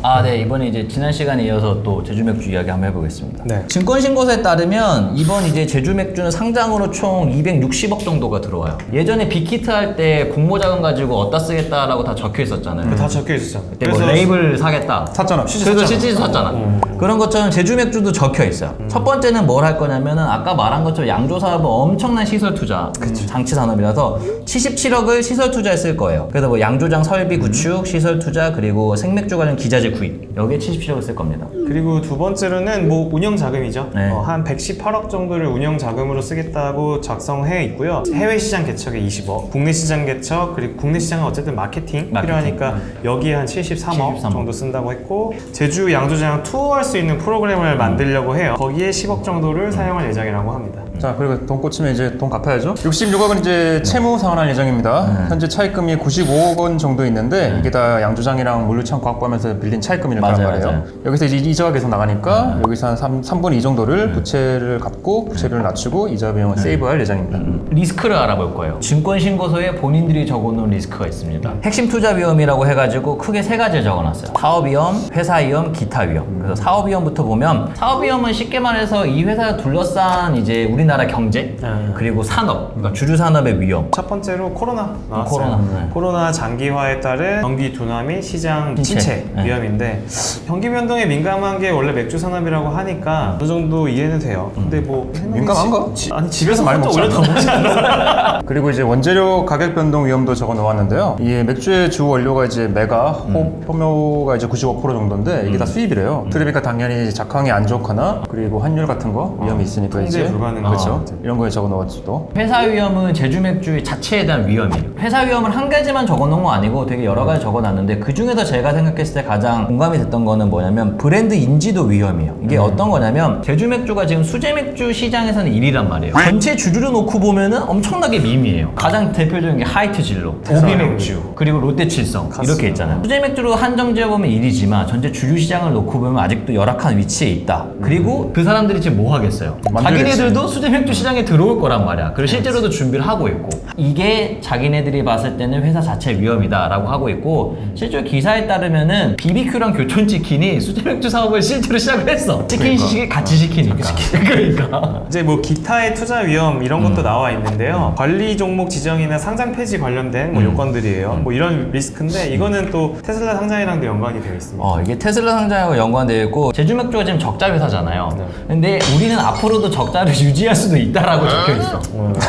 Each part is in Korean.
네. 이번에 이제 지난 시간에 이어서 또 제주 맥주 이야기 한번 해보겠습니다. 네. 증권신고서에 따르면 이번 이제 제주 맥주는 상장으로 총 260억 정도가 들어와요. 예전에 빅히트 할 때 공모자금 가지고 어디다 쓰겠다라고 다 적혀 있었잖아요. 다 적혀 있었죠. 그때 뭐 레이블 사겠다. 샀잖아. 그래서 실제 샀잖아. 그런 것처럼 제주 맥주도 적혀 있어요. 첫 번째는 뭘 할 거냐면은 아까 말한 것처럼 양조 사업은 엄청난 시설 투자, 장치 산업이라서 77억을 시설 투자에 쓸 거예요. 그래서 뭐 양조장 설비 구축, 시설 투자, 그리고 생맥주 관련 기자재 구입, 여기에 77억을 쓸 겁니다. 그리고 두 번째로는 뭐 운영 자금이죠. 네. 한 118억 정도를 운영 자금으로 쓰겠다고 작성해 있고요. 해외 시장 개척에 20억, 국내 시장 개척, 그리고 국내 시장은 어쨌든 마케팅 필요하니까 여기에 한 73억 정도 쓴다고 했고, 제주 양조장 투어할 수 있는 프로그램을 만들려고 해요. 거기에 10억 정도를 사용할 예정이라고 합니다. 자, 그리고 돈 꽂히면 이제 돈 갚아야죠. 66억은 이제 채무 상환할 예정입니다. 현재 차입금이 95억 원 정도 있는데 이게 다 양조장이랑 물류창고 확보하면서 빌린 차입금이란 맞아요, 말이에요. 맞아요. 여기서 이제 이자가 계속 나가니까 여기서 한 3분의 2 정도를 부채를 갚고 부채를 낮추고 이자 비용을 세이브할 예정입니다. 리스크를 알아볼 거예요. 증권신고서에 본인들이 적어놓은 리스크가 있습니다. 핵심 투자 위험이라고 해가지고 크게 세 가지를 적어놨어요. 사업 위험, 회사 위험, 기타 위험. 그래서 사업 위험부터 보면, 사업 위험은 쉽게 말해서 이 회사를 둘러싼 이제 우리나라 경제, 그리고 산업, 그러니까 주류 산업의 위험. 첫 번째로 코로나 나왔어요. 코로나, 네. 코로나 장기화에 따른 경기 둔화 및 시장 침체. 침체 네. 위험인데, 경기 변동에 민감한 게 원래 맥주 산업이라고 하니까 어느 정도 이해는 돼요. 근데 뭐 민감한가? 아니 집에서 많이 혼자 먹지 오히려 더 먹지 않나? 그리고 이제 원재료 가격 변동 위험도 적어 놓았는데요. 이 맥주의 주 원료가 이제 메가, 홉, 효모가 이제 95% 정도인데 이게 다 수입이래요. 그러니까 당연히 작황이 안 좋거나 그리고 환율 같은 거 위험이 있으니까 통제 이제 불가능한 그렇죠. 이런 거에 적어 놓았죠 또. 회사 위험은 제주 맥주 자체에 대한 위험이에요. 회사 위험을 한 가지만 적어놓은 거 아니고 되게 여러 가지 적어놨는데, 그 중에서 제가 생각했을 때 가장 공감이 됐던 거는 뭐냐면 브랜드 인지도 위험이에요. 이게 어떤 거냐면, 제주 맥주가 지금 수제 맥주 시장에서는 1위란 말이에요. 전체 주류를 놓고 보면은 엄청나게 밈이에요. 가장 대표적인 게 하이트 진로, 오비 맥주, 그리고 롯데 칠성 이렇게 있잖아요. 수제 맥주로 한정 지어보면 1위지만 전체 주류 시장을 놓고 보면 아직도 열악한 위치에 있다. 그리고 그 사람들이 지금 뭐 하겠어요? 자기네들도 수제 맥주 시장에 들어올 거란 말이야. 그리고 실제로도 준비를 하고 있고, 이게 자기네들이 봤을 때는 회사 자체 위험이다라고 하고 있고, 실제로 기사에 따르면은 BBQ랑 교촌치킨이 수제 맥주 사업을 실제로 시작을 했어. 치킨 시식을 같이 시키니까. 그러니까. 이제 뭐 기타의 투자 위험 이런 것도 나와 있는데요. 관리 종목 지정이나 상장 폐지 관련된 뭐 요건들이에요. 뭐 이런 리스크인데, 이거는 또 테슬라 상장이랑도 연관이 되어 있습니다. 이게 테슬라 상장하고 연관되어 있고, 제주 맥주가 지금 적자 회사잖아요. 근데 우리는 앞으로도 적자를 유지할 수도 있다라고 적혀 있어.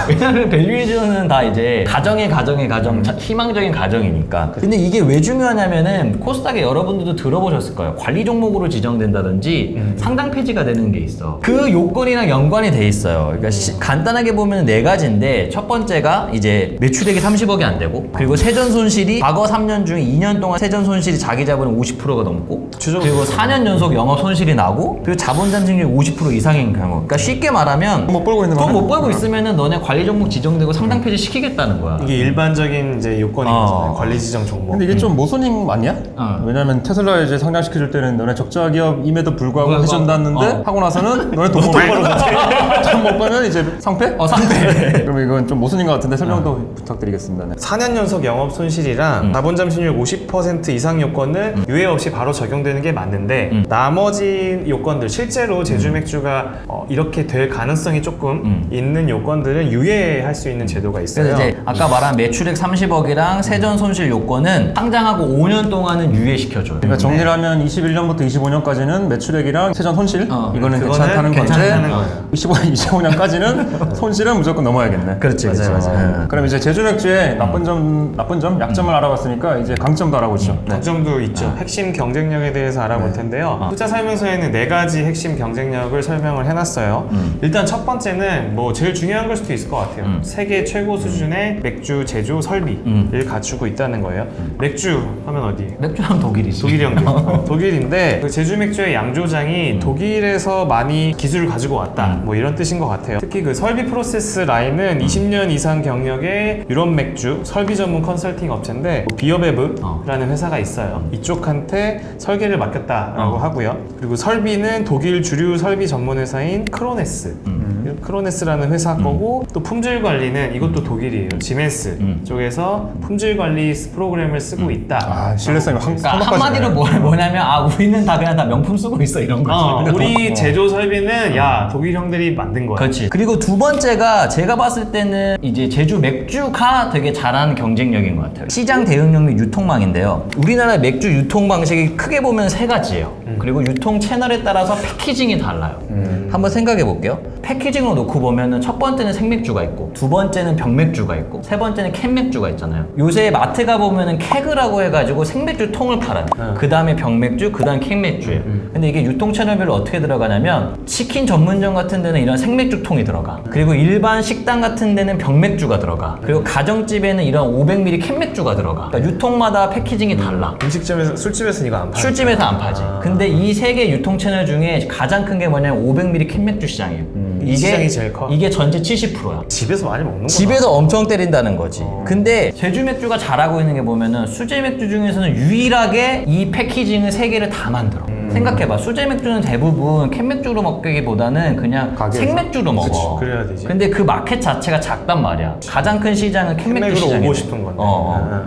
왜냐면 밸류에이션은 다 이제 가정의 가정, 희망적인 가정이니까. 근데 이게 왜 중요하냐면은, 코스닥에 여러분들도 들어보셨을 거예요. 관리 종목으로 지정된다든지 상장 폐지가 되는 게 있어. 그 요건이랑 연관이 돼 있어요. 그러니까 간단하게 보면 네 가지인데, 첫 번째가 이제 매출액이 30억이 안 되고, 그리고 세전 손실이 과거 3년 중 2년 동안 세전 손실이 자기 자본의 50%가 넘고, 그리고 4년 연속 영업 손실이 나고, 그리고 자본 잠식률 50% 이상인 경우. 그러니까 쉽게 말하면 못 벌고 있는 돈 거네. 못 벌고 있으면은 너네 관리 종목 지정되고 상장 폐지 시키겠다는 거야. 이게 일반적인 이제 요건인 거잖아요. 관리 지정 종목. 근데 이게 좀 모순인 거 아니야? 왜냐면 테슬라 이제 상장시켜줄 때는 너네 적자 기업임에도 불구하고 해준다는데 하고 나서는 너네 돈 못 벌고 돈못 벌면 이제 상패? 상패. 그럼 이건 좀 모순인 것 같은데 설명도 부탁드리겠습니다. 네. 4년 연속 영업 손실이랑 자본 잠식률 50% 이상 요건은 유예 없이 바로 적용되는 게 맞는데, 나머지 요건들, 실제로 제주 맥주가 이렇게 될 가능성이 조금 있는 요건들은 유예할 수 있는 제도가 있어요. 그래서 이제 아까 말한 매출액 30억이랑 세전 손실 요건은 상장하고 5년 동안은 유예시켜줘요. 그러니까 정리를 하면 21년부터 25년까지는 매출액이랑 세전 손실 이거는 괜찮다는 건데, 괜찮다는 거예요. 25년까지는 손실은 무조건 넘어야겠네. 그렇지, 그렇지. 네. 그럼 이제 제주 맥주의 나쁜 점, 약점을 알아봤으니까 이제 강점도 알아보죠. 네. 장점도 있죠. 핵심 경쟁력에 대해서 알아볼 텐데요. 투자 설명서에는 네 가지 핵심 경쟁력을 설명을 해놨어요. 일단 첫 번째는 뭐 제일 중요한 걸 수도 있을 것 같아요. 세계 최고 수준의 맥주 제조 설비를 갖추고 있다는 거예요. 맥주 하면 어디? 맥주하면 독일이지. 독일 형들. 독일인데 그 제주 맥주의 양조장이 독일에서 많이 기술을 가지고 왔다. 뭐 이런 뜻인 것 같아요. 특히 그 설비 프로세스 라인은 20년 이상 경력의 유럽 맥주 설비 전문 컨설팅 업체인데, 비어베브라는 회사가 있어요. 이쪽한테 설계를 맡겼다라고 하고요. 그리고 설비는 독일 주류 설비 전문 회사인 크로네스 크로네스라는 회사 거고 또 품질 관리는 이것도 독일이에요. 지멘스 쪽에서 품질 관리 프로그램을 쓰고 있다. 아, 신뢰성이 그러니까 한번까지 한마디로 뭐냐면 우리는 다 그냥 다 명품 쓰고 있어 이런 거지. 우리 제조 설비는 야 독일 형들이 만든 거야. 그렇지. 그리고 두 번째가 제가 봤을 때는 이제 제주 맥주가 되게 잘하는 경쟁력인 것 같아요. 시장 대응력 및 유통망인데요. 우리나라 맥주 유통 방식이 크게 보면 세 가지예요. 그리고 유통 채널에 따라서 패키징이 달라요. 한번 생각해 볼게요. 패키징으로 놓고 보면은 첫 번째는 생맥주가 있고, 두 번째는 병맥주가 있고, 세 번째는 캔맥주가 있잖아요. 요새 마트 가 보면은 케그라고 해가지고 생맥주 통을 팔아요. 그 다음에 병맥주, 그 다음 캔맥주예요. 근데 이게 유통 채널별로 어떻게 들어가냐면 치킨 전문점 같은 데는 이런 생맥주 통이 들어가. 그리고 일반 식당 같은 데는 병맥주가 들어가. 그리고 가정집에는 이런 500ml 캔맥주가 들어가. 그러니까 유통마다 패키징이 달라. 음식점에서 술집에서는 이거 안 팔아. 술집에서 안 파지. 근데 이 세 개 유통 채널 중에 가장 큰 게 뭐냐면 500ml 캔맥주 시장이에요. 이 시장이 제일 커? 이게 전체 70%야. 집에서 많이 먹는 거야. 집에서 엄청 때린다는 거지. 근데 제주 맥주가 잘하고 있는 게 보면은 수제 맥주 중에서는 유일하게 이 패키징을 세 개를 다 만들어. 생각해봐. 수제 맥주는 대부분 캔맥주로 먹기보다는 그냥 가게에서? 생맥주로 먹어. 그래야 되지. 근데 그 마켓 자체가 작단 말이야. 가장 큰 시장은 캔맥주 캔맥으로 시장이야. 오고 싶은 건데.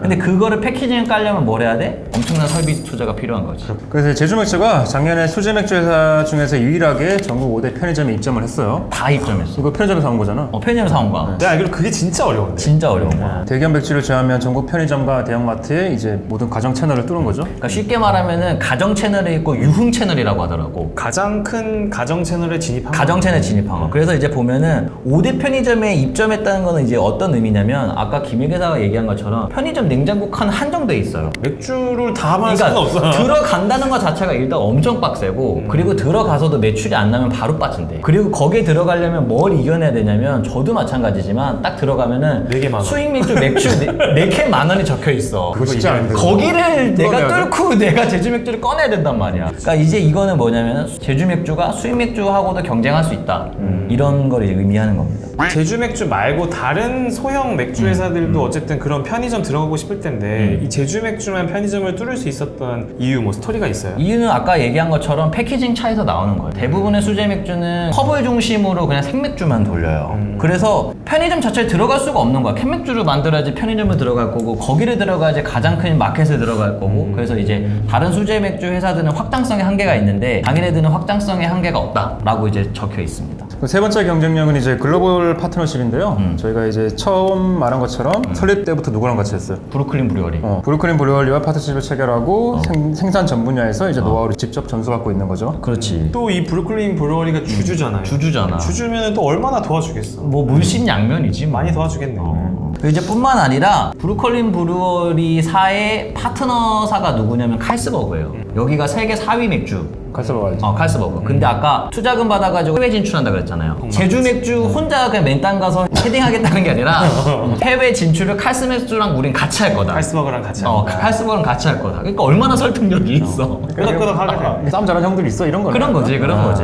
근데 그거를 패키징을 깔려면 뭘 해야 돼? 엄청난 설비 투자가 필요한 거지. 그래서 제주 맥주가 작년에 수제 맥주 회사 중에서 유일하게 전국 5대 편의점에 입점을 했어요. 다 입점했어. 이거 편의점에서 사온 거잖아. 편의점 사온 거야. 내가 알기로 그게 진짜 어려운데. 진짜 어려운 거야. 대기업 맥주를 제하면 전국 편의점과 대형마트에 이제 모든 가정 채널을 뚫은 거죠. 그러니까 쉽게 말하면은 가정 채널이 있고 유흥 채널이라고 하더라고. 가장 큰 가정 채널에 진입한 가정 채널 진입한 거. 그래서 이제 보면은 5대 편의점에 입점했다는 거는 이제 어떤 의미냐면 아까 김일 기사가 얘기한 것처럼 편의점 냉장고 칸 한정돼 있어요. 맥주를 다 마실 수는 없어. 들어간다는 것 자체가 일단 엄청 빡세고 그리고 들어가서도 매출이 안 나면 바로 빠진대. 그리고 거기에 들어가려면 뭘 이겨내야 되냐면 저도 마찬가지지만 딱 들어가면은 4개 만 원. 수익 맥주 4캔 만 원이 적혀 있어. 그거 쉽지 않은데. 거기를 내가 뚫어내야 돼? 뚫고 내가 제주 맥주를 꺼내야 된단 말이야. 그러니까 이제 이거는 뭐냐면 제주 맥주가 수입 맥주하고도 경쟁할 수 있다. 이런 걸 의미하는 겁니다. 제주 맥주 말고 다른 소형 맥주 회사들도 어쨌든 그런 편의점 들어가고 싶을 텐데 이 제주 맥주만 편의점을 뚫을 수 있었던 이유 뭐 스토리가 있어요? 이유는 아까 얘기한 것처럼 패키징 차에서 나오는 거예요. 대부분의 수제 맥주는 컵을 중심으로 그냥 생맥주만 돌려요. 그래서 편의점 자체에 들어갈 수가 없는 거야. 캔맥주를 만들어야지 편의점을 들어갈 거고 거기를 들어가야지 가장 큰 마켓을 들어갈 거고 그래서 이제 다른 수제 맥주 회사들은 확장성의 한계가 있는데 자기네들은 확장성의 한계가 없다라고 이제 적혀 있습니다. 세 번째 경쟁력은 이제 글로벌 파트너십인데요. 저희가 이제 처음 말한 것처럼 설립 때부터 누구랑 같이 했어요. 브루클린 브루어리. 브루클린 브루어리와 파트너십을 체결하고 생산 전 분야에서 이제 노하우를 직접 전수받고 있는 거죠. 그렇지. 또 이 브루클린 브루어리가 주주잖아요. 주주잖아. 주주면은 또 얼마나 도와주겠어. 뭐 물심양면이지. 많이 도와주겠네. 그리고 이제 뿐만 아니라 브루클린 브루어리사의 파트너사가 누구냐면 칼스버그예요. 여기가 세계 4위 맥주. 칼스버거 알지? 칼스버그. 근데 아까 투자금 받아가지고 해외 진출한다 그랬잖아요. 제주 맥주 혼자 그냥 맨땅 가서 헤딩하겠다는 게 아니라 해외 진출을 칼스 맥주랑 우린 같이 할 거다. 칼스버거랑 같이 하는 거야. 칼스버그랑 같이 할 거다. 그러니까 얼마나 설득력이 있어. 끄덕끄덕 하게 돼. 싸움 잘하는 형들이 있어 이런 거네. 그런 거지, 그런 거지.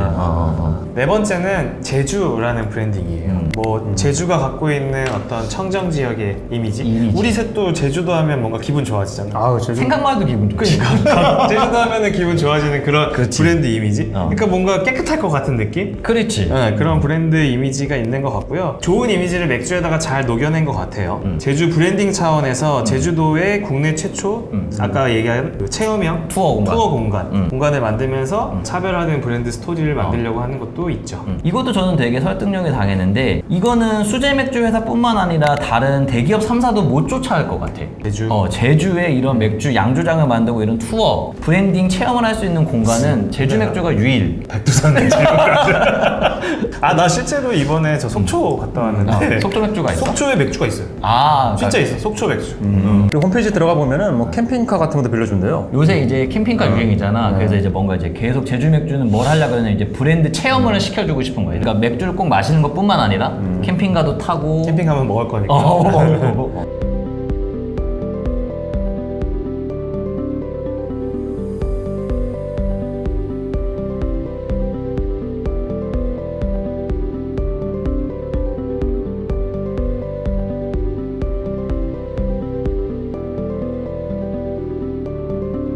네 번째는 제주라는 브랜딩이에요. 뭐 제주가 갖고 있는 어떤 청정 지역의 이미지. 우리 셋도 제주도 하면 뭔가 기분 좋아지잖아. 아우 제주. 생각만 해도 기분 좋지. 제주도 하면은 기분 좋아지는 그런 브랜드 이미지. 그러니까 뭔가 깨끗할 것 같은 느낌? 그렇지. 네, 그런 브랜드 이미지가 있는 것 같고요. 좋은 이미지를 맥주에다가 잘 녹여낸 것 같아요. 제주 브랜딩 차원에서 제주도의 국내 최초 아까 얘기한 그 체험형 투어 공간. 공간을 만들면서 차별화된 브랜드 스토리를 만들려고 하는 것도 있죠. 이것도 저는 되게 설득력이 당했는데 이거는 수제 맥주 회사뿐만 아니라 다른 대기업 3사도 못 쫓아갈 것 같아. 제주에 이런 맥주 양조장을 만들고 이런 투어 브랜딩 체험을 할 수 있는 공간은 제주 맥주가 유일. 백두산 맥주. 아, 나 실제로 이번에 저 속초 갔다 왔는데 속초 맥주가 있어. 속초에 맥주가 있어요. 진짜 있어. 속초 맥주. 그리고 홈페이지 들어가 보면은 뭐 캠핑카 같은 것도 빌려준대요. 요새 이제 캠핑카 유행이잖아. 그래서 이제 뭔가 이제 계속 제주 맥주는 뭘 하려고 그러냐 이제 브랜드 체험을 시켜주고 싶은 거예요. 그러니까 맥주를 꼭 마시는 것뿐만 아니라 캠핑카도 타고 캠핑하면 먹을 거니까.